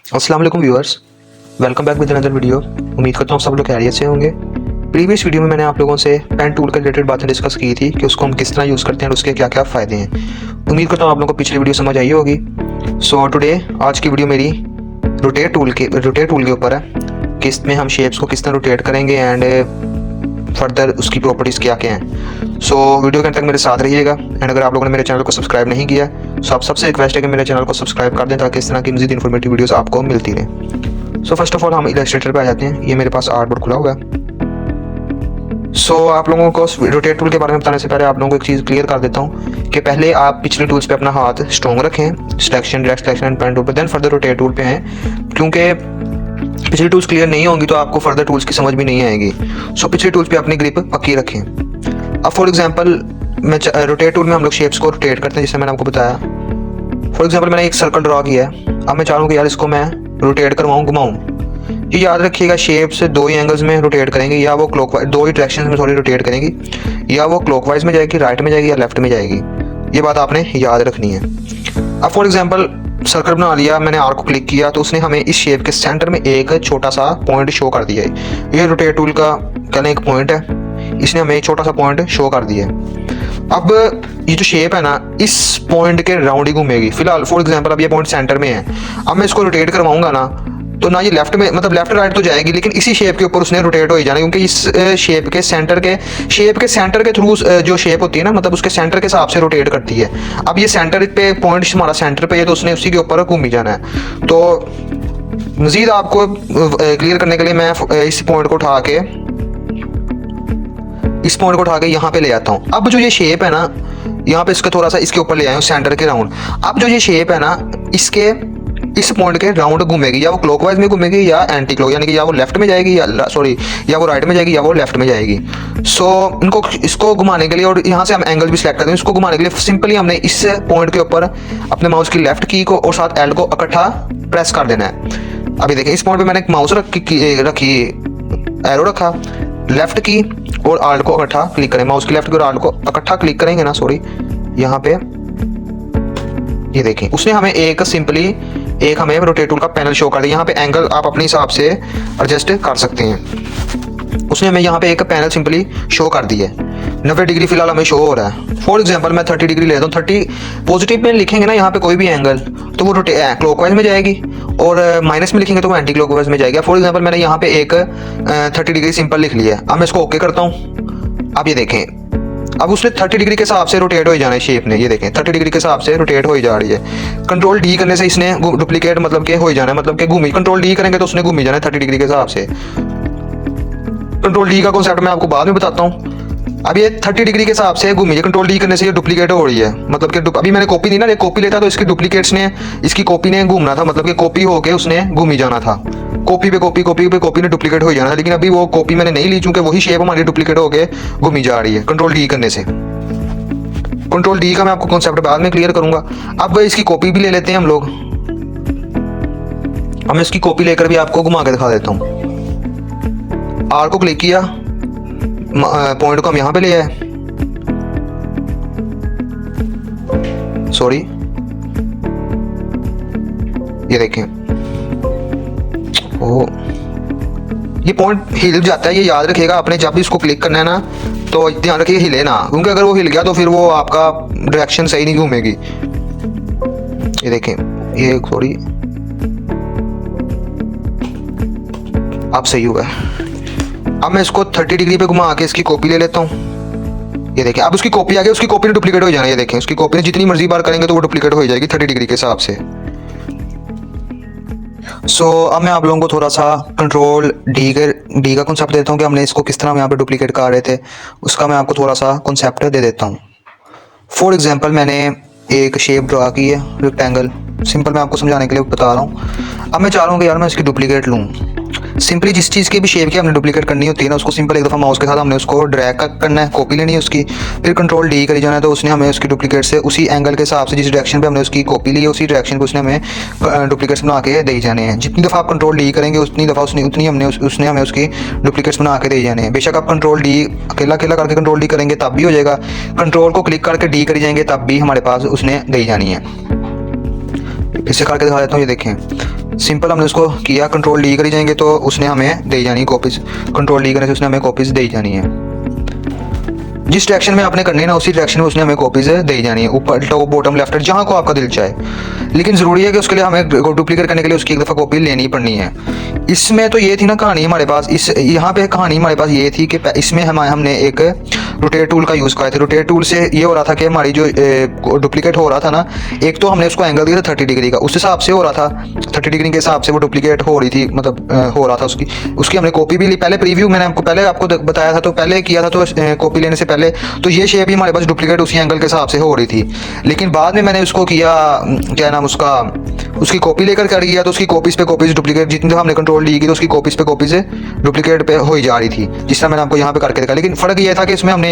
अस्सलाम वालेकुम viewers, welcome back with another video. उम्मीद करता हूँ सब लोग खैरियत से होंगे। प्रीवियस वीडियो में मैंने आप लोगों से पेन टूल के रिलेटेड बातें डिस्कस की थी कि उसको हम किस तरह यूज़ करते हैं और उसके क्या क्या फ़ायदे हैं। उम्मीद करता हूँ आप लोगों को पिछली वीडियो समझ आई होगी। सो टुडे आज की वीडियो मेरी रोटेट टूल के ऊपर है कि इसमें हम शेप्स को किस तरह रोटेट करेंगे एंड फर्दर उसकी प्रॉपर्टीज़ क्या क्या हैं। सो वीडियो के अंत तक मेरे साथ रहिएगा। एंड अगर आप लोगों ने मेरे चैनल को सब्सक्राइब नहीं किया तो आप सबसे रिक्वेस्ट है कि मेरे चैनल को सब्सक्राइब कर दें ताकि इस तरह की मज़ीद इन्फॉर्मेटिव वीडियोस आपको मिलती रहे। सो फर्स्ट ऑफ ऑल हम इलस्ट्रेटर पे आ जाते हैं। ये मेरे पास आर्टबोर्ड खुला हुआ है। आप लोगों को रोटेट टूल के बारे में बताने से पहले आप लोगों को एक चीज़ क्लियर कर देता हूँ कि पहले आप पिछले टूल्स पे अपना हाथ स्ट्रॉन्ग रखें, selection, direct selection and pen tool पे, देन फर्दर रोटेट टूल पे हैं, क्योंकि पिछली टूल्स क्लियर नहीं होंगी तो आपको फर्दर टूल्स की समझ भी नहीं आएगी। पिछले टूल्स पे अपनी ग्रिप पक्की रखें। अब फॉर एग्जांपल मैं रोटेट टूल में हम लोग शेप्स को रोटेट करते हैं, जैसे मैंने आपको बताया। फॉर एग्जांपल मैंने एक सर्कल ड्रॉ किया है। अब मैं चाहूँ कि यार इसको मैं रोटेट करवाऊँ, घुमाऊँ। ये याद रखिएगा, शेप्स दो ही एंगल्स में रोटेट करेंगे, या वो क्लॉकवाइज, दो ही डायरेक्शन में सॉरी रोटेट करेंगी, या वो क्लॉकवाइज में जाएगी, राइट में जाएगी या लेफ्ट में जाएगी। ये बात आपने याद रखनी है। अब फॉर एग्जांपल सर्कल बना लिया मैंने, आर को क्लिक किया तो उसने हमें इस शेप के सेंटर में एक छोटा सा पॉइंट शो कर दिया है। ये रोटेट टूल का कहने एक पॉइंट है, इसने हमें एक छोटा सा पॉइंट शो कर दिया है। अब ये जो शेप है ना, इस पॉइंट के राउंड ही घूमेगी। फिलहाल फॉर एग्जांपल अब ये पॉइंट सेंटर में है। अब मैं इसको रोटेट करवाऊंगा ना, तो ना ये लेफ्ट में, मतलब लेफ्ट राइट तो जाएगी, लेकिन इसी शेप के ऊपर उसने रोटेट हो ही जाना, क्योंकि इस शेप के सेंटर के थ्रू जो शेप होती है ना, मतलब उसके सेंटर के हिसाब से रोटेट करती है। अब ये सेंटर पे पॉइंट हमारा सेंटर पे है तो उसने उसी के ऊपर घूम ही जाना है। तो मजीद आपको क्लियर करने के लिए मैं इस पॉइंट को उठा के यहाँ पे ले आता हूँ। अब जो ये शेप है ना, यहाँ पे इसके थोड़ा सा इसके ऊपर ले आया हूँ सेंटर के राउंड। अब जो ये शेप है ना, इसके इस पॉइंट के राउंड घूमेगी, या वो क्लॉकवाइज में घूमेगी या एंटी क्लॉक, यानी कि या वो लेफ्ट में जाएगी या वो राइट में जाएगी या वो लेफ्ट में जाएगी। इसको घुमाने के लिए, और यहाँ से हम एंगल भी सिलेक्ट करते हैं, इसको घुमाने के लिए सिंपली हमने इस पॉइंट के ऊपर अपने माउस की लेफ्ट की को और साथ एल को इकट्ठा प्रेस कर देना है। अभी देखिए इस पॉइंट पे मैंने माउस रखी एरो रखा, लेफ्ट की और आल्ट को इकट्ठा क्लिक करें। माउस की लेफ्ट की और आल्ट को इकट्ठा क्लिक करेंगे ना, यहाँ पे ये देखें उसने हमें एक हमें रोटेट टूल का पैनल शो कर दिया। यहाँ पे एंगल आप अपने हिसाब से एडजस्ट कर सकते हैं। उसने हमें यहाँ पे एक पैनल सिंपली शो कर दिया है। 90 डिग्री फिलहाल हमें शो हो रहा है। फॉर एग्जांपल मैं 30 डिग्री लेता हूँ। 30 पॉजिटिव में लिखेंगे ना यहाँ पे कोई भी एंगल, तो वो क्लॉकवाइज में जाएगी, और माइनस में लिखेंगे तो वो एंटी क्लॉकवाइज में जाएगी। फॉर एग्जांपल मैंने यहाँ पे एक 30 डिग्री सिंपल लिख लिया है। अब मैं इसको ओके करता हूँ। अब ये देखें, अब उसने 30 डिग्री के हिसाब से रोटेट हो जाना है शेप ने। ये देखें 30 डिग्री के हिसाब से रोटेट हो जा रही है। कंट्रोल डी करने से इसने डुप्लीकेट मतलब के हो जाना है, मतलब कि घूमी। कंट्रोल डी करेंगे तो उसने घूमी जाना है 30 डिग्री के हिसाब से। कंट्रोल डी का कॉन्सेप्ट मैं आपको बाद में बताता हूँ। अब ये 30 डिग्री के हिसाब से घूमी है। कंट्रोल डी करने से ये डुप्लीकेट हो रही है, मतलब कि अभी मैंने कॉपी दी ना, ये कॉपी लेता तो इसकी डुप्लीकेट्स ने, इसकी कॉपी ने घूमना था, मतलब कि कॉपी होके उसने घूमी जाना था। कॉपी पे कॉपी ने डुप्लीकेट हो जाना था, लेकिन अभी वो कॉपी मैंने नहीं ली, चूंकि वही शेप हमारी डुप्लीकेट होके घूमी जा रही है कंट्रोल डी करने से। कंट्रोल डी का मैं आपको कॉन्सेप्ट बाद में क्लियर करूंगा। अब इसकी कॉपी भी ले लेते हैं हम लोग। अब मैं इसकी कॉपी लेकर भी आपको घुमा के दिखा देता हूँ। आर को क्लिक किया, पॉइंट को हम यहाँ पे ले आए, ये देखें ये पॉइंट हिल जाता है। ये याद रखिएगा आपने, जब भी इसको क्लिक करना है ना तो ध्यान रखिए हिले ना, क्योंकि अगर वो हिल गया तो फिर वो आपका डायरेक्शन सही नहीं घूमेगी। ये देखें ये अब सही हुआ है। अब मैं इसको 30 डिग्री पे घुमा के इसकी कॉपी ले लेता हूँ। ये देखें अब उसकी कॉपी आ गई, उसकी कॉपी ने डुप्लीकेट हो जाना है। ये देखें उसकी कॉपी ने जितनी मर्जी बार करेंगे तो वो डुप्लीकेट हो जाएगी 30 डिग्री के हिसाब से। अब मैं आप लोगों को थोड़ा सा कंट्रोल डी का कॉन्सेप्ट देता हूँ कि हमने इसको किस तरह हम यहाँ पे डुप्लीकेट कर रहे थे, उसका मैं आपको थोड़ा सा कॉन्सेप्ट दे देता हूँ। फॉर एग्जांपल मैंने एक शेप ड्रा की है, रेक्टेंगल, सिंपल मैं आपको समझाने के लिए बता रहा हूँ। अब मैं चाह रहा हूँ कि यार मैं इसकी डुप्लीकेट लूँ। सिंपली जिस चीज़ की भी शेप की हमने डुप्लीकेट करनी होती है ना, उसको सिंपल एक दफ़ा माउस के साथ हमने उसको ड्रैग करना है, कॉपी लेनी है उसकी, फिर कंट्रोल डी करी जाना है। तो उसने हमें उसकी डुप्लीकेट से उसी एंगल के हिसाब से जिस डायरेक्शन पे हमने उसकी कॉपी ली है, उसी डायरेक्शन पे उसने हमें डुप्लीकेट्स बना के दे जाने हैं। जितनी दफ़ा आप कंट्रोल डी करेंगे उतनी दफ़ा उसने हमें उसकी डुप्लीकेट्स बना के दे जाने हैं। बेशक आप कंट्रोल डी अकेला करके कंट्रोल डी करेंगे तब भी हो जाएगा, कंट्रोल को क्लिक करके डी करी जाएंगे तब भी हमारे पास उसने दे जानी है। इसे करके दिखा देता हूँ। ये देखें सिंपल हमने उसको किया, कंट्रोल डी करी जाएंगे तो उसने हमें दे जानी है कॉपीज, कंट्रोल डी करने से उसने हमें कॉपीज दे जानी है। जिस डायरेक्शन में आपने करनी है ना उसी डायरेक्शन में उसने हमें कॉपीज दे जानी है, ऊपर टॉप बॉटम लेफ्ट राइट जहाँ को आपका दिल चाहे। लेकिन ज़रूरी है कि उसके लिए हमें डुप्लीकेट करने के लिए उसकी एक दफ़ा कॉपी लेनी पड़नी है। इसमें तो ये थी ना कहानी हमारे पास, इस यहाँ पे कहानी हमारे पास ये थी कि इसमें हमने एक रोटेट टूल का यूज़ किया था। रोटेट टूल से ये हो रहा था कि हमारी जो डुप्लीकेट हो रहा था ना, एक तो हमने उसको एंगल दिया था 30 डिग्री का, उस हिसाब से हो रहा था 30 डिग्री के हिसाब से वो डुप्लीकेट हो रही थी, मतलब हो रहा था उसकी हमने कॉपी भी ली। पहले प्रीव्यू मैंने आपको बताया था, तो पहले किया था, तो कॉपी लेने से पहले तो ये शेप ही हमारे पास डुप्लीकेट उसी एंगल के हिसाब से हो रही थी। लेकिन बाद में मैंने उसको किया, क्या नाम उसकी कॉपी लेकर कर किया, तो उसकी कॉपीज़ पे कॉपीज़ डुप्लीकेट जितनी दफ़ा हमने कंट्रोल ली की तो उसकी कॉपीज़ पे कॉपीज़ डुप्लीकेट पे हो ही जा रही थी, जिस तरह मैंने आपको यहाँ पे करके दिखा। लेकिन फ़र्क ये था कि इसमें हमने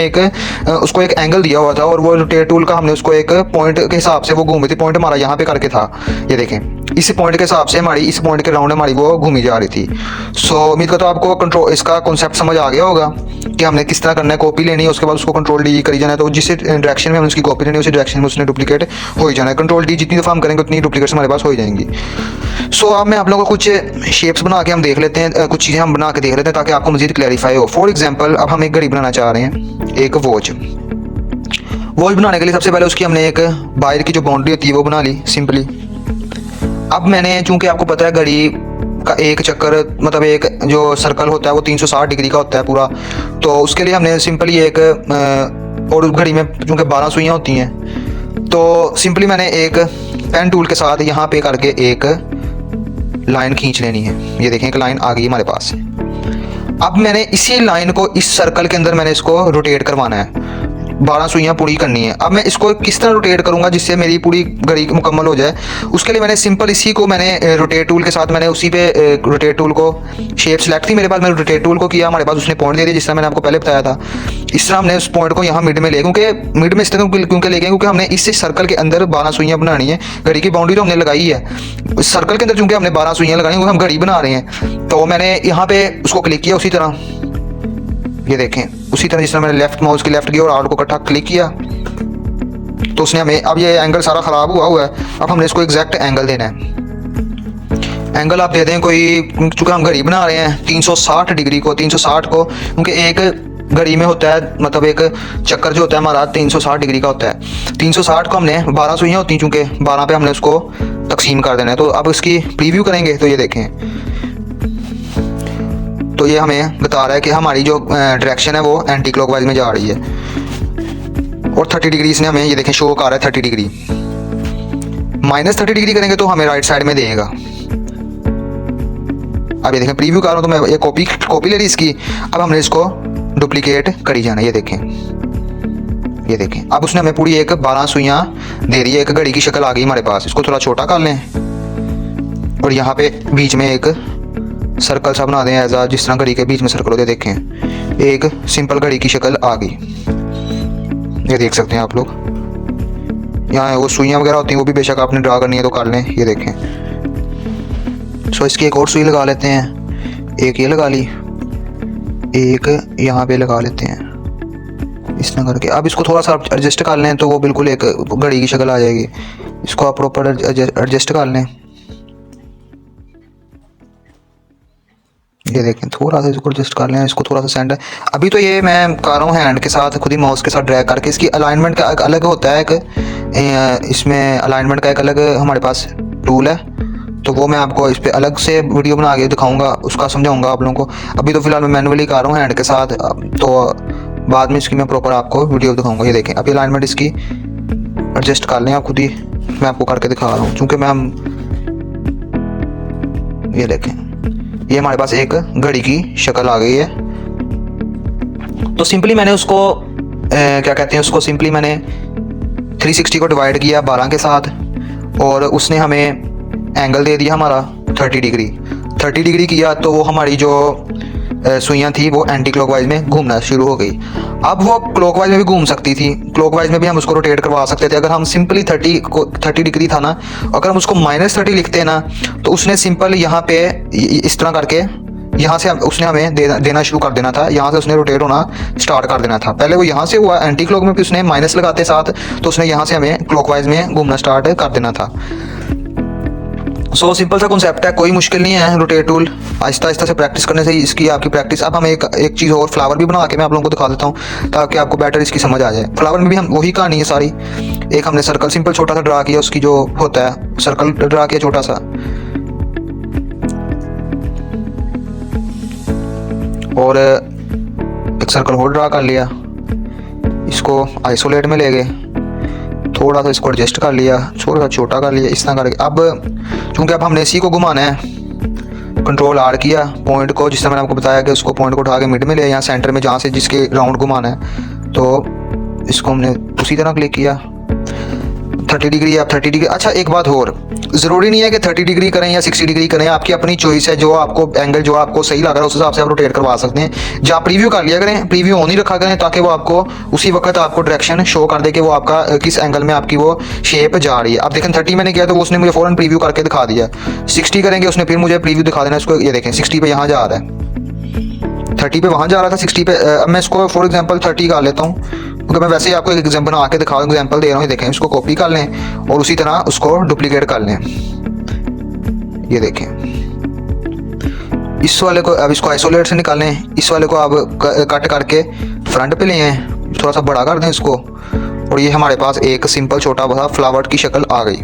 उसको एक एंगल दिया हुआ था और वो रोटेट टूल का हमने उसको एक पॉइंट के हिसाब से वो घूमी थी। पॉइंट हमारा यहाँ पे करके था, ये देखें, इस पॉइंट के हिसाब से हमारी इस पॉइंट के राउंड हमारी वो घूमी जा रही थी। सो उम्मीद करता हूँ आपको कंट्रोल इसका कॉन्सेप्ट समझ आ गया होगा कि हमने किस तरह करना है। कॉपी लेनी है, उसके बाद उसको कंट्रोल डी करी जाना है, तो जिस डायरेक्शन में हमने उसकी कॉपी लेनी है उसी डायरेक्शन में उसने डुप्लीकेट हो ही जाना है। कंट्रोल डी जितनी दफ़ा हम करेंगे उतनी डुप्लीकेट्स हमारे पास हो ही जाएंगी। सो अब मैं आप लोगों को कुछ शेप्स बना के हम देख लेते हैं, कुछ चीज़ें हम बना के देख लेते हैं ताकि आपको मजीद क्लैरिफाई हो। फॉर एग्जाम्पल, अब हम एक घड़ी बनाना चाह रहे हैं, एक वॉच बनाने के लिए सबसे पहले उसकी हमने एक बाहर की जो बाउंड्री होती है वो बना ली सिंपली। अब मैंने, चूंकि आपको पता है घड़ी का एक चक्कर मतलब एक जो सर्कल होता है वो 360 डिग्री का होता है पूरा, तो उसके लिए हमने सिंपली एक और घड़ी में चूँकि 12 सुइयाँ होती हैं, तो सिंपली मैंने एक पेन टूल के साथ यहाँ पे करके एक लाइन खींच लेनी है। ये देखें एक लाइन आ गई हमारे पास। अब मैंने इसी लाइन को इस सर्कल के अंदर मैंने इसको रोटेट करवाना है, 12 सुइयाँ पूरी करनी है। अब मैं इसको किस तरह रोटेट करूंगा जिससे मेरी पूरी घड़ी मुकम्मल हो जाए, उसके लिए मैंने सिंपल इसी को मैंने रोटेट टूल के साथ मैंने उसी पे रोटेट टूल को शेप सेलेक्ट थी मेरे पास, मैंने रोटेट टूल को किया, हमारे पास उसने पॉइंट दे दिया जिस तरह मैंने आपको पहले बताया था। इस तरह हमने उस पॉइंट को यहाँ मिड में ले, क्योंकि मिड में इस तरह क्योंकि ले गए क्योंकि हमने इस सर्कल के अंदर 12 सुइयाँ बनानी है। घड़ी की बाउंड्री तो हमने लगाई है, इस सर्कल के अंदर चूँकि हमने 12 सुइयाँ लगाई क्योंकि हम घड़ी बना रहे हैं, तो मैंने यहाँ पे उसको क्लिक किया उसी तरह, ये देखें उसी तरह जिस तरह मैंने लेफ्ट माउस की लेफ्ट की और आउट को इकट्ठा क्लिक किया तो उसने हमें, अब ये एंगल सारा ख़राब हुआ है, अब हमने इसको एग्जैक्ट एंगल देना है। एंगल आप दे दें कोई, चूँकि हम घड़ी बना रहे हैं 360 डिग्री को, 360 को, क्योंकि एक घड़ी में होता है मतलब एक चक्कर जो होता है हमारा 360 डिग्री का होता है। 360 को हमने 12 सुइयाँ होती हैं, चूँकि 12 पे हमने उसको तकसीम कर देना है। तो अब इसकी प्रीव्यू करेंगे तो ये देखें, तो ये हमें बता रहा है कि हमारी जो डायरेक्शन है वो एंटी क्लॉकवाइज में जा रही है और 30 डिग्री इसने हमें, ये देखें शो कर रहा है 30 डिग्री। -30 डिग्री करेंगे तो हमें राइट साइड में देगा। अब ये देखें प्रीव्यू कर रहा हूँ तो मैं ये कॉपी ले रही इसकी। अब हमने इसको डुप्लीकेट करी जाना, ये देखें अब उसने हमें पूरी एक 12 सुइयाँ दे रही है, एक घड़ी की शक्ल आ गई हमारे पास। इसको थोड़ा छोटा कर लें और यहाँ पे बीच में एक सर्कल सा बना दें एजा जिस तरह घड़ी के बीच में सर्कल होते, देखें एक सिंपल घड़ी की शक्ल आ गई, ये देख सकते हैं आप लोग। यहाँ वो सुइयाँ वगैरह होती हैं वो भी बेशक आपने ड्रा करनी है तो कर लें, ये देखें। सो इसकी एक और सुई लगा लेते हैं, एक ये लगा ली, एक यहाँ पे लगा लेते हैं इस तरह करके। अब इसको थोड़ा सा एडजस्ट कर लें तो वो बिल्कुल एक घड़ी की शक्ल आ जाएगी। इसको आप प्रॉपर एडजस्ट कर लें, ये देखें थोड़ा सा इसको एडजस्ट कर लें, इसको थोड़ा सा सेंटर। अभी तो ये मैं कर रहा हूँ हैंड के साथ, खुद ही माउस के साथ ड्रैग करके। इसकी अलाइनमेंट का एक अलग होता है, एक इसमें अलाइनमेंट का एक अलग हमारे पास टूल है, तो वो मैं आपको इस पर अलग से वीडियो बना के दिखाऊंगा, उसका समझाऊंगा आप लोगों को। अभी तो फिलहाल मैं मैनुअली कर रहा हूँ हैंड के साथ, तो बाद में इसकी मैं प्रॉपर आपको वीडियो दिखाऊंगा। ये देखें अभी अलाइनमेंट इसकी एडजस्ट कर लें आप खुद ही, मैं आपको करके दिखा रहा हूँ चूँकि मैं ये देखें ये हमारे पास एक घड़ी की शक्ल आ गई है। तो सिंपली मैंने उसको क्या कहते हैं उसको सिंपली मैंने 360 को डिवाइड किया 12 के साथ और उसने हमें एंगल दे दिया हमारा 30 डिग्री किया, तो वो हमारी जो सुइयाँ थी वो एंटी क्लॉकवाइज में घूमना शुरू हो गई। अब वो क्लॉकवाइज में भी घूम सकती थी, क्लॉकवाइज में भी हम उसको रोटेट करवा सकते थे। अगर हम सिंपली 30 डिग्री था ना, अगर हम उसको -30 लिखते ना तो उसने सिंपल यहाँ पे इस तरह करके यहाँ से उसने हमें देना शुरू कर देना था, यहाँ से उसने रोटेट होना स्टार्ट कर देना था। पहले वो यहाँ से हुआ एंटी क्लॉक में, फिर उसने माइनस लगाते साथ तो उसने यहाँ से हमें क्लॉकवाइज में घूमना स्टार्ट कर देना था। सो सिंपल सा कॉन्सेप्ट है, कोई मुश्किल नहीं है। रोटेट टूल आहिस्ता आहिस्ता से प्रैक्टिस करने से ही इसकी आपकी प्रैक्टिस। अब हम एक चीज़ और फ्लावर भी बना के मैं आप लोगों को दिखा देता हूँ ताकि आपको बेटर इसकी समझ आ जाए। फ्लावर में भी हम वही कहानी है सारी। एक हमने सर्कल सिंपल छोटा सा ड्रा किया, उसकी जो होता है सर्कल ड्रा किया छोटा सा, और एक सर्कल और ड्रा कर लिया, इसको आइसोलेट में ले गए, थोड़ा सा इसको एडजस्ट कर लिया, थोड़ा सा छोटा कर लिया, इस तरह करके। अब चूंकि अब हमने इसी को घुमाना है, कंट्रोल आर किया, पॉइंट को जिस तरह मैंने आपको बताया कि उसको पॉइंट को उठा के मिड में ले, यहाँ सेंटर में जहाँ से जिसके राउंड घुमाना है, तो इसको हमने उसी तरह क्लिक किया। 30 डिग्री, आप 30 डिग्री। अच्छा एक बात और, ज़रूरी नहीं है कि 30 डिग्री करें या 60 डिग्री करें, आपकी अपनी चॉइस है। जो आपको एंगल जो आपको सही लग रहा है उस हिसाब से आप रोटेट करवा सकते हैं। जब आप प्रीव्यू कर लिया करें, प्रीव्यू ऑन ही रखा करें ताकि वो आपको उसी वक्त आपको डायरेक्शन शो कर दे कि वो आपका किस एंगल में आपकी वो शेप जा रही है। अब देखें 30 मैंने किया तो उसने मुझे फ़ौरन प्रीव्यू करके दिखा दिया। 60 करेंगे उसने फिर मुझे प्रीव्यू दिखा देना। इसको ये देखें 60 पे यहाँ जा रहा है, 30 पे वहाँ जा रहा था, 60 पे। अब मैं इसको फॉर एग्जांपल 30 कर लेता हूँ क्योंकि मैं वैसे ही आपको एक एग्जांपल बना के दिखा एग्जांपल दे रहा हूँ। देखें इसको कॉपी कर लें और उसी तरह उसको डुप्लीकेट कर लें। ये देखें इस वाले को अब इसको आइसोलेट से निकालें, इस वाले को अब कट करके फ्रंट पे ले आए, थोड़ा सा बड़ा कर दें इसको, और ये हमारे पास एक सिंपल छोटा सा फ्लावर की शक्ल आ गई।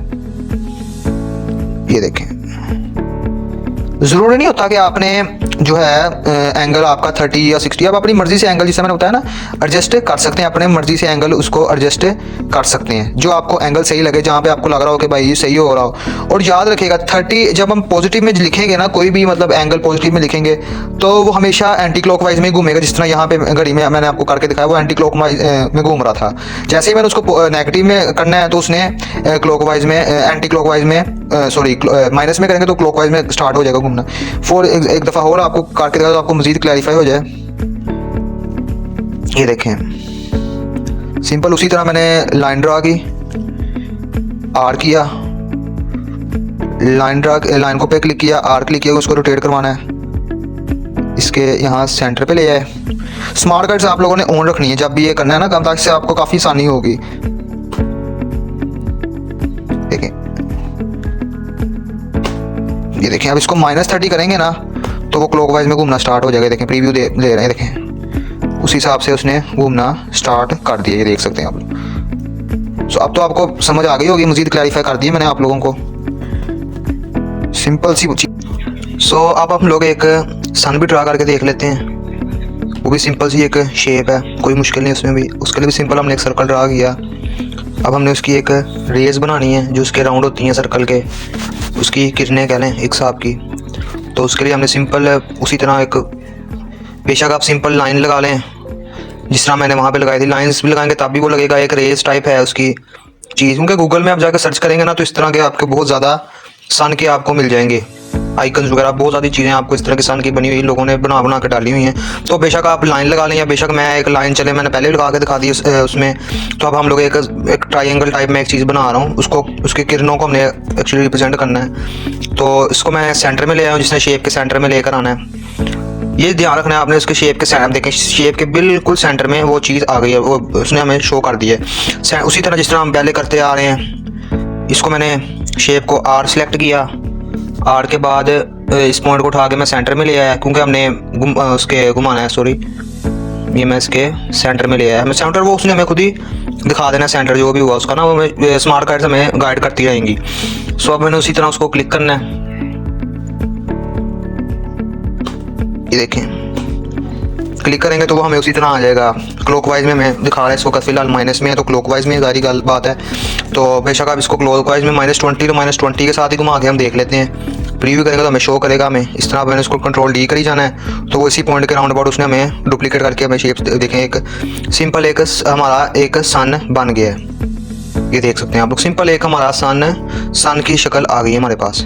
ये देखें, ज़रूरी नहीं होता कि आपने जो है एंगल आपका 30 या 60, आप अपनी मर्जी से एंगल जिससे मैंने बताया ना एडजस्ट कर सकते हैं, अपने मर्जी से एंगल उसको एडजस्ट कर सकते हैं जो आपको एंगल सही लगे, जहाँ पे आपको लग रहा हो कि भाई ये सही हो रहा हो। और याद रखिएगा 30 जब हम पॉजिटिव में लिखेंगे ना, कोई भी मतलब एंगल पॉजिटिव में लिखेंगे तो वो हमेशा एंटी क्लॉकवाइज में घूमेगा। जिस तरह यहाँ पे घड़ी में मैंने आपको करके दिखाया वो एंटी क्लॉकवाइज में घूम रहा था। जैसे ही मैंने उसको नेगेटिव में करना है तो उसने क्लॉकवाइज में एंटी क्लॉकवाइज में सॉरी माइनस में करेंगे तो क्लॉकवाइज में स्टार्ट हो जाएगा घूमना। फॉर एक दफ़ा और आपको करके दिखाया तो आपको मजीद क्लैरिफाई हो जाए। ये देखें सिंपल उसी तरह मैंने लाइन ड्रा की, आर किया, लाइन को पे क्लिक किया, आर क्लिक किया, उसको रोटेट करवाना है, इसके यहाँ सेंटर पे ले आए। स्मार्ट गाइड्स आप लोगों ने ऑन रखनी है जब भी ये करना है ना काम, ताकि से आपको काफ़ी आसानी होगी। ये देखें अब इसको -30 करेंगे ना तो वो क्लॉकवाइज में घूमना स्टार्ट हो जाएगा। देखें प्रीव्यू ले रहे हैं, देखें उस हिसाब से उसने घूमना स्टार्ट कर दिया। ये देख सकते हैं आप। सो अब तो आपको समझ आ गई होगी, मजीद क्लैरिफाई कर दिया मैंने आप लोगों को, सिंपल सी चीज। सो अब हम लोग एक सन भी ड्रा करके देख लेते हैं, वो भी सिंपल सी एक शेप है, कोई मुश्किल नहीं उसमें भी। उसके लिए भी सिंपल हमने एक सर्कल ड्रा किया। अब हमने उसकी एक रेस बनानी है जो उसके राउंड होती हैं सर्कल के, उसकी किरणें कह लें एक हिसाब की। तो उसके लिए हमने सिंपल उसी तरह एक, बेशक आप सिंपल लाइन लगा लें जिस तरह मैंने वहाँ पे लगाई थी। लाइंस भी लगाएंगे तब भी वो लगेगा, एक रेस टाइप है उसकी चीज़। क्योंकि गूगल में आप जाकर सर्च करेंगे ना तो इस तरह के आपके बहुत ज़्यादा सन के आपको मिल जाएंगे आइकन्स वगैरह, बहुत सारी चीज़ें आपको इस तरह के सन की बनी हुई लोगों ने बना के डाली हुई हैं। तो बेशक आप लाइन लगा लें या बेशक मैं एक लाइन चले मैंने पहले लगा के दिखा दी उसमें। तो अब हम लोग एक ट्राइंगल टाइप में एक चीज़ बना रहा हूँ, उसको उसकी किरणों को हमने एक्चुअली रिप्रेजेंट करना है। तो इसको मैं सेंटर में ले आया हूँ, जिसने शेप के सेंटर में लेकर आना है। ये ध्यान रखना है आपने, उसके शेप के सेंटर देखें, शेप के बिल्कुल सेंटर में वो चीज़ आ गई है, वो उसने हमें शो कर दी है। उसी तरह जिस तरह हम पहले करते आ रहे हैं, इसको मैंने शेप को आर सेलेक्ट किया, आर के बाद इस पॉइंट को उठा के मैं सेंटर में ले आया क्योंकि हमने उसके घुमाना है, सॉरी ये मैं इसके सेंटर में ले आया। मैं सेंटर वो उसने हमें खुद ही दिखा देना सेंटर जो भी हुआ उसका ना, वो स्मार्ट गाइड्स हमें गाइड करती रहेंगी। सो अब मैंने उसी तरह उसको क्लिक करना है। ये देखें क्लिक करेंगे तो वो हमें उसी तरह आ जाएगा। क्लॉकवाइज में मैं दिखा रहा है इसको, फिलहाल माइनस में है तो क्लॉकवाइज में सारी गल बात है। तो बेशक आप इसको क्लॉकवाइज में -20 तो -20 के साथ ही घुमा के हम देख लेते हैं। प्रीव्यू करेगा तो हमें शो करेगा हमें इस तरह। मैंने इसको कंट्रोल D करी जाना है तो वो इसी पॉइंट के राउंड अबाउट उसने हमें डुप्लीकेट करके हमें शेप देखें, एक सिंपल एक हमारा एक सन बन गया है। ये देख सकते हैं आप लोग, सिंपल एक हमारा सन की शक्ल आ गई है हमारे पास।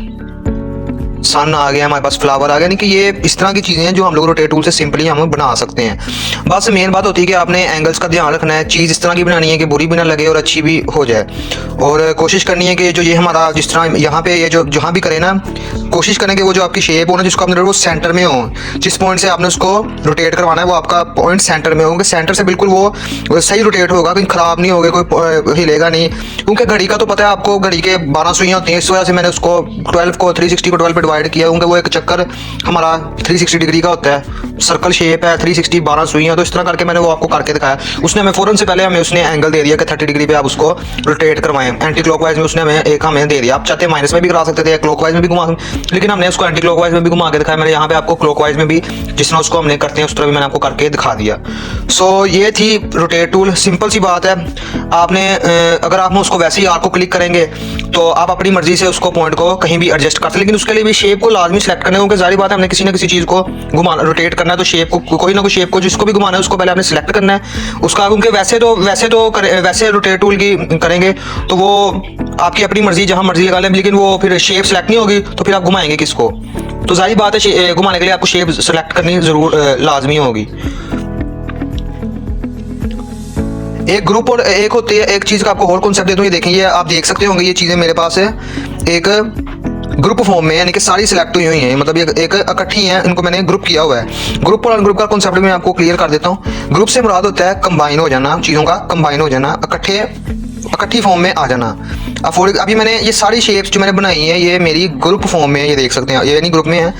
सन आ गया, हमारे पास फ्लावर आ गया, नहीं कि ये इस तरह की चीज़ें हैं जो हम लोग रोटेट टूल से सिंपली हम बना सकते हैं। बस मेन बात होती है कि आपने एंगल्स का ध्यान रखना है, चीज़ इस तरह की बनानी है कि बुरी भी ना लगे और अच्छी भी हो जाए, और कोशिश करनी है कि जो ये हमारा जिस तरह यहाँ पे ये जो जहाँ भी करें ना, कोशिश करें कि वो जो आपकी शेप हो ना जिसको आपने वो सेंटर में हो, जिस पॉइंट से आपने उसको रोटेट करवाना है वो आपका पॉइंट सेंटर में होगा, सेंटर से बिल्कुल वो सही रोटेट होगा, कहीं ख़राब नहीं होगा, कोई हिलेगा नहीं। क्योंकि घड़ी का तो पता है आपको, घड़ी के 12 सुइयाँ होती हैं, इस वजह से मैंने उसको 12 को 360 को 12 पे डिवाइड किया, क्योंकि वो एक चक्कर हमारा 360 डिग्री का होता है, सर्कल शेप है, 360 12 सुइयाँ, तो इस तरह करके मैंने वो आपको करके दिखाया। उसने हमें फ़ौरन से पहले हमें उसने एंगल दे दिया कि 30 डिग्री पे आप उसको रोटेट करवाएं, एंटी क्लॉकवाइज में उसने हमें दे दिया। आप चाहते माइनस में भी करा सकते थे, क्लॉकवाइज में भी घुमा, लेकिन हमने उसको एंटी क्लॉकवाइज में भी घुमा के दिखाया। मैंने यहाँ पे आपको क्लॉकवाइज में भी जिस तरह उसको हमने करते हैं उस तरह भी मैंने आपको करके दिखा दिया। सो ये थी रोटेट टूल, सिंपल सी बात है। आपने अगर आप उसको वैसे ही आर्क को क्लिक करेंगे तो आप अपनी मर्जी से उसको पॉइंट को कहीं भी एडजस्ट कर सकते, लेकिन उसके लिए भी शेप को लाजमी सेलेक्ट करने होंगे। जारी बात है, हमने किसी ना किसी चीज़ को घुमाना रोटेट करना है तो शेप को कोई ना कोई शेप को जिसको भी घुमाना है उसको पहले आपने सिलेक्ट करना है उसका, क्योंकि वैसे रोटेट टूल की करेंगे तो वो आपकी अपनी मर्जी जहाँ मर्जी लगा लें, लेकिन वो फिर शेप सेलेक्ट नहीं होगी तो फिर आप घुमाएंगे किसको। तो जारी बात है घुमाने के लिए आपको शेप सेलेक्ट करनी जरूर लाजमी होगी। एक ग्रुप और एक होती है, एक चीज़ का आपको और कॉन्सेप्ट देता हूँ, ये देखें, ये आप देख सकते होंगे, ये चीज़ें मेरे पास है एक ग्रुप फॉर्म में, यानी कि सारी सिलेक्ट हुई हैं, मतलब ये एक इकट्ठी हैं, इनको मैंने ग्रुप किया हुआ है। ग्रुप और अनग्रुप का कॉन्सेप्ट मैं आपको क्लियर कर देता हूँ। ग्रुप से मुराद होता है कंबाइन हो जाना, चीज़ों का कंबाइन हो जाना, इकट्ठी फॉर्म में आ जाना। अब अभी मैंने ये सारी शेप्स जो मैंने बनाई हैं ये मेरी ग्रुप फॉर्म में, ये देख सकते हैं, ये नहीं ग्रुप में है,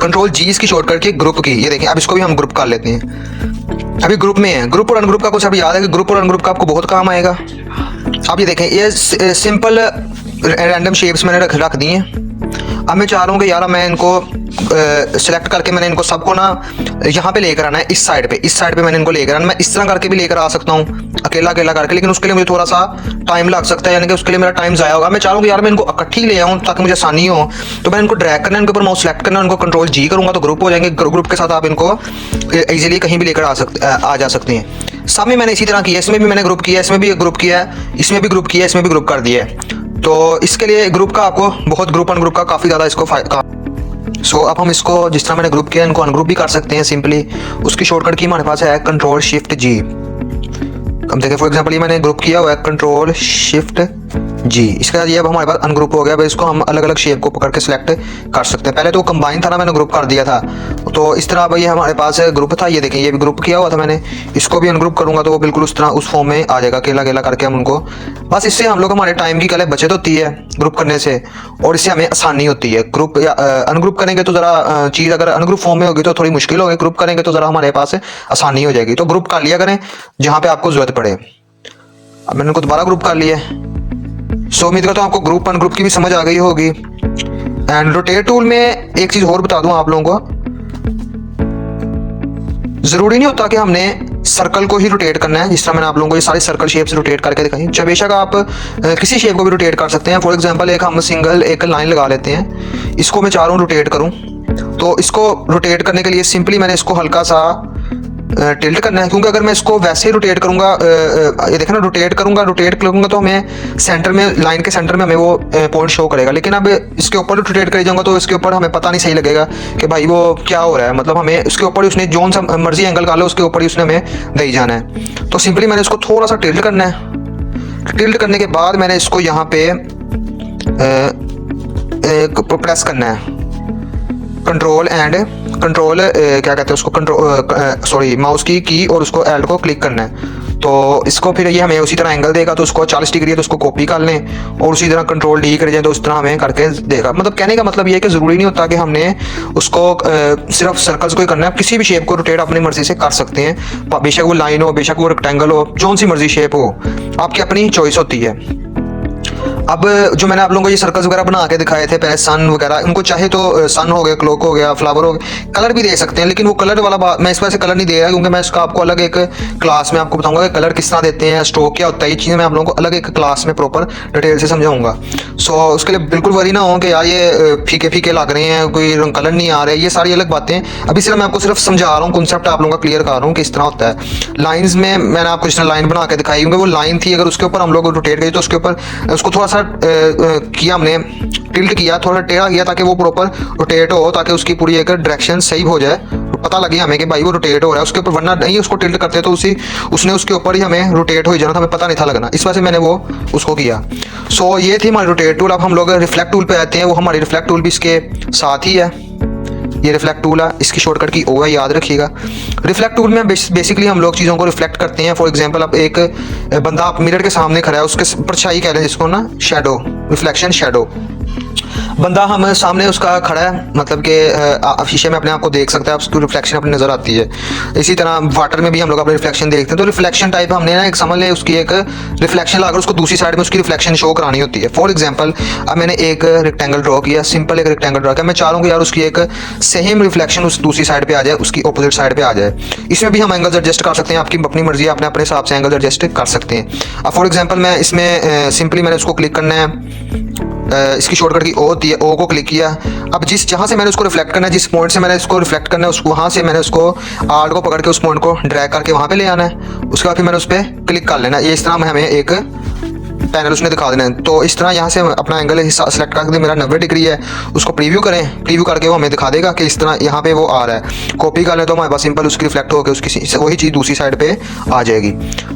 कंट्रोल जी इसकी शॉर्टकट की ग्रुप की, ये देखें। अब इसको भी हम ग्रुप कर लेते हैं, अभी ग्रुप में है। ग्रुप और अनग्रुप का कॉन्सेप्ट याद है कि ग्रुप और अनग्रुप का आपको बहुत काम आएगा। अब ये देखें, ये सिंपल रैंडम शेप्स मैंने रख दी हैं। अब मैं चाह रहा हूँ कि यार मैं इनको सिलेक्ट करके मैंने इनको सबको ना यहाँ पे लेकर आना है, इस साइड पे मैंने इनको लेकर आना। मैं इस तरह करके भी लेकर आ सकता हूँ अकेला करके, लेकिन उसके लिए मुझे थोड़ा सा टाइम लग सकता है, यानी कि उसके लिए मेरा टाइम ज़ाया होगा। मैं चाह रहा हूँ कि यार मैं इनको इकट्ठी ले आऊँ ताकि मुझे आसानी हो, तो मैं इनको ड्रैग करना है, इनके ऊपर माउस सेलेक्ट करना है, उनको कंट्रोल जी करूँगा तो ग्रुप हो जाएंगे। ग्रुप के साथ आप इनको ईजिली कहीं भी लेकर आ जा सकते हैं। सब में मैंने इसी तरह किया, इसमें भी मैंने ग्रुप किया, इसमें भी ग्रुप किया है, इसमें भी ग्रुप किया, इसमें भी ग्रुप कर दिया है। तो इसके लिए ग्रुप का आपको बहुत ग्रुप अनग्रुप का काफ़ी ज़्यादा इसको सो अब हम इसको जिस तरह मैंने ग्रुप किया इनको अनग्रुप भी कर सकते हैं सिंपली। उसकी शॉर्टकट की हमारे पास है कंट्रोल शिफ्ट जी। अब देखिए फॉर एग्जांपल ये मैंने ग्रुप किया हुआ है कंट्रोल शिफ्ट जी, इसके बाद ये अब हमारे पास अनग्रुप हो गया। अब इसको हम अलग अलग शेप को पकड़ के सिलेक्ट कर सकते हैं। पहले तो कंबाइन था ना, मैंने ग्रुप कर दिया था, तो इस तरह भाई हमारे पास ग्रुप था, ये देखें ये भी ग्रुप किया हुआ था मैंने। इसको भी अनग्रुप करूंगा तो वो बिल्कुल उस तरह उस फॉर्म में आ जाएगा, अकेला करके हम उनको, बस इससे हम लोग हमारे टाइम की कल बचत होती है ग्रुप करने से, और इससे हमें आसानी होती है। ग्रुप या अनग्रुप करेंगे तो ज़रा चीज़ अगर अनग्रुप फॉर्म में होगी तो थोड़ी मुश्किल होगी, ग्रुप करेंगे तो ज़रा हमारे पास आसानी हो जाएगी। तो ग्रुप कर लिया करें जहाँ पे आपको जरूरत पड़े। अब मैंने उनको दोबारा ग्रुप कर लिया है। सो उम्मीद करता हूँ आपको ग्रुप अनग्रुप की भी समझ आ गई होगी। एंड रोटेट टूल में एक चीज़ और बता दूं आप लोगों को, ज़रूरी नहीं होता कि हमने सर्कल को ही रोटेट करना है। जिस तरह मैंने आप लोगों को ये सारी सर्कल शेप्स रोटेट करके दिखाई, बेशक आप किसी शेप को भी रोटेट कर सकते हैं। फॉर एग्जांपल एक हम सिंगल एक लाइन लगा लेते हैं, इसको मैं चाह रहा हूँ रोटेट करूँ, तो इसको रोटेट करने के लिए सिंपली मैंने इसको हल्का सा टिल्ट करना है, क्योंकि अगर मैं इसको वैसे ही रोटेट करूंगा, ये देखना रोटेट करूंगा तो हमें सेंटर में, लाइन के सेंटर में हमें वो पॉइंट शो करेगा। लेकिन अब इसके ऊपर रोटेट कर जाऊंगा तो इसके ऊपर हमें पता नहीं सही लगेगा कि भाई वो क्या हो रहा है, मतलब हमें उसके ऊपर उसने जोन सा मर्जी एंगल डालो उसके ऊपर ही उसने हमें दे जाना है। तो सिंपली मैंने इसको थोड़ा सा टिल्ट करना है। टिल्ट करने के बाद मैंने इसको यहाँ पे प्रेस करना है, कंट्रोल क्या कहते हैं उसको, माउस की और उसको एल्ट को क्लिक करना है। तो इसको फिर ये हमें उसी तरह एंगल देगा, तो उसको 40 डिग्री है तो उसको कॉपी कर लें, और उसी तरह कंट्रोल डी कर जाए तो उस तरह हमें करके देगा। मतलब कहने का मतलब ये है कि ज़रूरी नहीं होता कि हमने उसको सिर्फ सर्कल्स को ही करना है, किसी भी शेप को रोटेट अपनी मर्जी से कर सकते हैं। बेशक वो लाइन हो, बेशक वो रेक्टेंगल हो, जौन सी मर्जी शेप हो, आपकी अपनी चॉइस होती है। अब जो मैंने आप लोगों को ये सर्कल्स वगैरह बना के दिखाए थे पहले, सन वगैरह, इनको चाहे तो सन हो गया, क्लॉक हो गया, फ्लावर हो गया, कलर भी दे सकते हैं। लेकिन वो कलर वाला मैं इस वजह से कलर नहीं दे रहा क्योंकि मैं इसका आपको अलग एक क्लास में आपको बताऊंगा कि कलर किस तरह देते हैं, स्ट्रोक क्या होता है, ये चीज़ें मैं आप लोगों को अलग एक क्लास में प्रॉपर डिटेल से समझाऊंगा। सो उसके लिए बिल्कुल वरी ना हो कि यार ये फीके फीके लग रहे हैं, कोई कलर नहीं आ रहे, ये सारी अलग बातें। अभी सिर्फ मैं आपको सिर्फ समझा रहा हूँ, कॉन्सेप्ट आप लोगों का क्लियर कर रहा हूँ कि इस तरह होता है। लाइन्स में मैंने आपको जिस तरह लाइन बना के दिखाई, क्योंकि वो लाइन थी, अगर उसके ऊपर हम लोग रोटेट करें तो उसके ऊपर उसको थोड़ा सा सा किया हमने, टिल्ट किया, थोड़ा टेढ़ा किया ताकि वो प्रॉपर रोटेट हो, ताकि उसकी पूरी एक डायरेक्शन सही हो जाए, पता लगे हमें कि भाई वो रोटेट हो रहा है उसके ऊपर, वरना नहीं उसको टिल्ट करते तो उसने उसके ऊपर ही हमें रोटेट हो जाना था, हमें पता नहीं था लगना। इस वजह से मैंने वो उसको किया। सो ये थी हमारी रोटेट टूल। अब हम लोग रिफ्लेक्ट टूल पे आते हैं। वो हमारी रिफ्लेक्ट टूल भी इसके साथ ही है, ये रिफ्लेक्ट टूल है, इसकी शॉर्टकट की ओ है, याद रखिएगा। रिफ्लेक्ट टूल में बेसिकली हम लोग चीज़ों को रिफ्लेक्ट करते हैं। फॉर एग्जांपल अब एक बंदा मिरर के सामने खड़ा है, उसके परछाई कह रहे हैं जिसको ना, शैडो, रिफ्लेक्शन शैडो। बंदा हम सामने उसका खड़ा है, मतलब कि शीशे में अपने आप को देख सकता है, उसकी रिफ्लेक्शन अपनी नज़र आती है। इसी तरह वाटर में भी हम लोग अपनी रिफ्लेक्शन देखते हैं। तो रिफ्लेक्शन टाइप हमने ना एक समझ ले, उसकी एक रिफ्लेक्शन लाकर उसको दूसरी साइड में उसकी रिफ्लेक्शन शो करानी होती है। फॉर एग्जांपल अब मैंने एक रेक्टेंगल ड्रॉ किया, सिंपल एक रेक्टेंगल ड्रॉ किया, मैं चाह रहा हूँ कि यार उसकी एक सेम रिफ्लेक्शन उस दूसरी साइड पर आ जाए, उसकी अपोजिट साइड पर आ जाए। इसमें भी हम एंगल्स एडजस्ट कर सकते हैं, आपकी अपनी मर्जी है, अपने अपने हिसाब से एंगल्स एडजस्ट कर सकते हैं। अब फॉर एग्जाम्पल मैं इसमें सिंपली मैंने उसको क्लिक करना है, इसकी शॉर्टकट की ओ होती है, ओ को क्लिक किया। अब जहाँ से मैंने उसको रिफ्लेक्ट करना है, जिस पॉइंट से मैंने इसको रिफ्लेक्ट करना है, उसको वहाँ से मैंने उसको आर्ट को पकड़ के उस पॉइंट को ड्रैग करके वहाँ पे ले आना है। उसके बाद फिर मैंने उस पर क्लिक कर लेना है। ये इस तरह हमें एक पैनल उसने दिखा देना है। तो इस तरह यहाँ से अपना एंगल सेलेक्ट करके, मेरा 90 डिग्री है, उसको प्रीव्यू करें, प्रीव्यू करके वो हमें दिखा देगा कि इस तरह यहाँ पे वो आ रहा है। कॉपी कर लें तो हमारे पास सिंपल उसकी रिफ्लेक्ट होकर उसकी वही चीज़ दूसरी साइड पे आ जाएगी।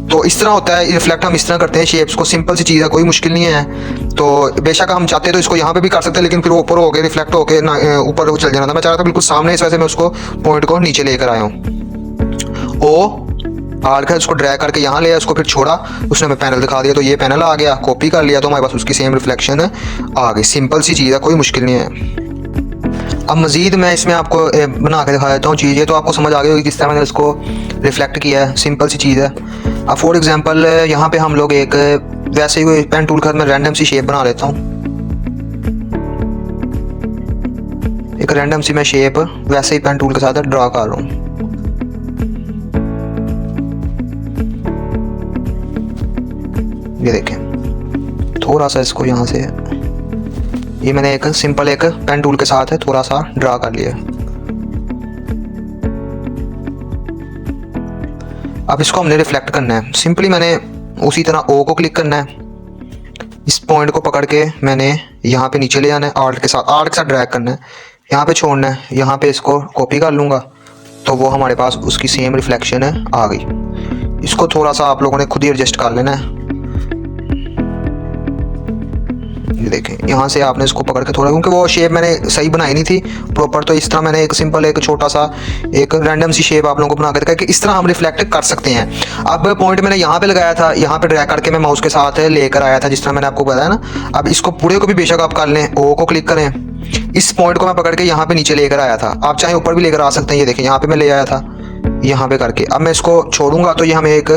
तो इस तरह होता है रिफ्लेक्ट, हम इस तरह करते हैं शेप्स को। सिंपल सी चीज़ है, कोई मुश्किल नहीं है। तो बेशक हम चाहते हैं तो इसको यहाँ पे भी कर सकते हैं, लेकिन फिर वो ऊपर होकर रिफ्लेक्ट होकर ऊपर चल जाना था। मैं चाह रहा था बिल्कुल सामने, इस वजह से मैं उसको पॉइंट को नीचे लेकर आया हूँ। ओ आर्क है, उसको ड्रैग करके यहाँ ले आया, उसको फिर छोड़ा, उसने हमें पैनल दिखा दिया। तो ये पैनल आ गया, कॉपी कर लिया तो हमारे पास उसकी सेम रिफ्लेक्शन आ गई। सिंपल सी चीज़ है, कोई मुश्किल नहीं है। अब मज़ीद मैं इसमें आपको बना के दिखा देता हूँ चीज़ें, तो आपको समझ आ गई होगी किस तरह मैंने इसको रिफ्लेक्ट किया है। सिंपल सी चीज़ है। अब फॉर एग्जांपल यहाँ पे हम लोग एक वैसे ही कोई पेन टूल का मैं रैंडम सी शेप बना लेता हूँ, एक रैंडम सी मैं शेप वैसे ही पेन टूल के साथ ड्रा कर रहा हूँ। ये देखें, थोड़ा सा इसको यहाँ से, ये मैंने एक सिंपल एक पेन टूल के साथ है थोड़ा सा ड्रा कर लिया। अब इसको हमने रिफ्लेक्ट करना है। सिंपली मैंने उसी तरह ओ को क्लिक करना है, इस पॉइंट को पकड़ के मैंने यहाँ पे नीचे ले आना है, आर्ट के साथ ड्रैग करना है, यहाँ पे छोड़ना है, यहाँ पे इसको कॉपी कर लूँगा तो वो हमारे पास उसकी सेम रिफ्लेक्शन है आ गई। इसको थोड़ा सा आप लोगों ने खुद ही एडजस्ट कर लेना है। ये देखें, यहाँ से आपने इसको पकड़ के थोड़ा, क्योंकि वो शेप मैंने सही बनाई नहीं थी प्रॉपर, तो इस तरह मैंने एक सिंपल एक छोटा सा एक रैंडम सी शेप आप लोगों को बना के दिखाया कि इस तरह हम रिफ्लेक्ट कर सकते हैं। अब पॉइंट मैंने यहाँ पे लगाया था, यहाँ पे ड्रैग करके मैं माउस के साथ लेकर आया था, जिस तरह मैंने आपको बताया ना। अब इसको पूरे को भी बेशक आप कर लें, ओ को क्लिक करें, इस पॉइंट को मैं पकड़ के यहाँ पे नीचे लेकर आया था, आप चाहे ऊपर भी लेकर आ सकते हैं। ये देखें, यहाँ पे मैं ले आया था, यहाँ पे करके। अब मैं इसको छोड़ूंगा तो ये हमें एक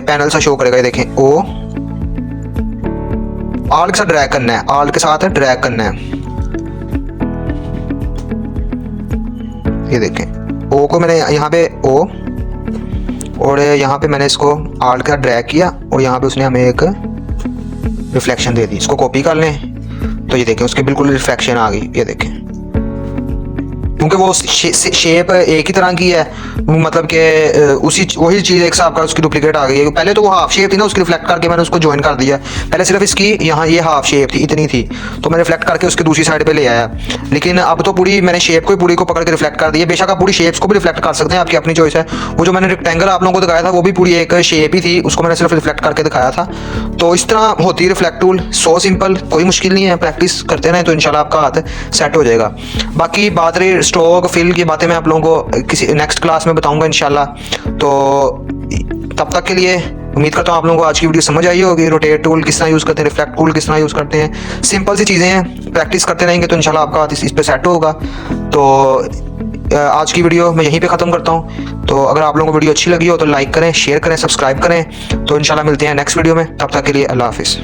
पैनल सा शो करेगा। ये देखें, ओ आर्ट के साथ ड्रैग करना है, आर्ट के साथ ड्रैग करना है। ये देखें, ओ को मैंने यहाँ पे ओ, और यहाँ पे मैंने इसको आर्ट के साथ ड्रैग किया और यहाँ पे उसने हमें एक रिफ्लेक्शन दे दी। इसको कॉपी कर लें तो ये देखें उसके बिल्कुल रिफ्लेक्शन आ गई। ये देखें, क्योंकि वो शेप एक ही तरह की है, मतलब कि वही चीज़ एक हिसाब का उसकी डुप्लीकेट आ गई है। पहले तो वो हाफ शेप थी ना, उसकी रिफ्लेक्ट करके मैंने उसको ज्वाइन कर दिया। पहले सिर्फ इसकी यहाँ ये हाफ शेप थी, इतनी थी, तो मैंने रिफ्लेक्ट करके उसकी दूसरी साइड पे ले आया। लेकिन अब तो पूरी मैंने शेप को पूरी को पकड़ के रिफ्लेक्ट कर दिया। बेशक आप पूरी शेप्स को भी रिफ्लेक्ट कर सकते हैं, आपकी अपनी चॉइस है। वो जो मैंने रेक्टेंगल आप लोगों को दिखाया था वो भी पूरी एक शेप ही थी, उसको मैंने सिर्फ रिफ्लेक्ट करके दिखाया था। तो इस तरह होती है रिफ्लेक्ट टूल। सो सिंपल, कोई मुश्किल नहीं है, प्रैक्टिस करते रहें तो इंशाल्लाह आपका हाथ सेट हो जाएगा। बाकी बात रही स्ट्रोक फिल की बातें, मैं आप लोगों को किसी नेक्स्ट क्लास में बताऊंगा इंशाल्लाह। तो तब तक के लिए उम्मीद करता हूँ आप लोगों को आज की वीडियो समझ आई होगी। रोटेट टूल किस तरह यूज़ करते हैं, रिफ्लेक्ट टूल किस तरह यूज़ करते हैं, सिंपल सी चीज़ें हैं। प्रैक्टिस करते रहेंगे तो इंशाल्लाह आपका हाथ इस पे सेट होगा। तो आज की वीडियो मैं यहीं पे ख़त्म करता हूँ। तो अगर आप लोगों को वीडियो अच्छी लगी हो तो लाइक करें, शेयर करें, सब्सक्राइब करें। तो इंशाल्लाह मिलते हैं नेक्स्ट वीडियो में, तब तक के लिए अल्लाह हाफिज़।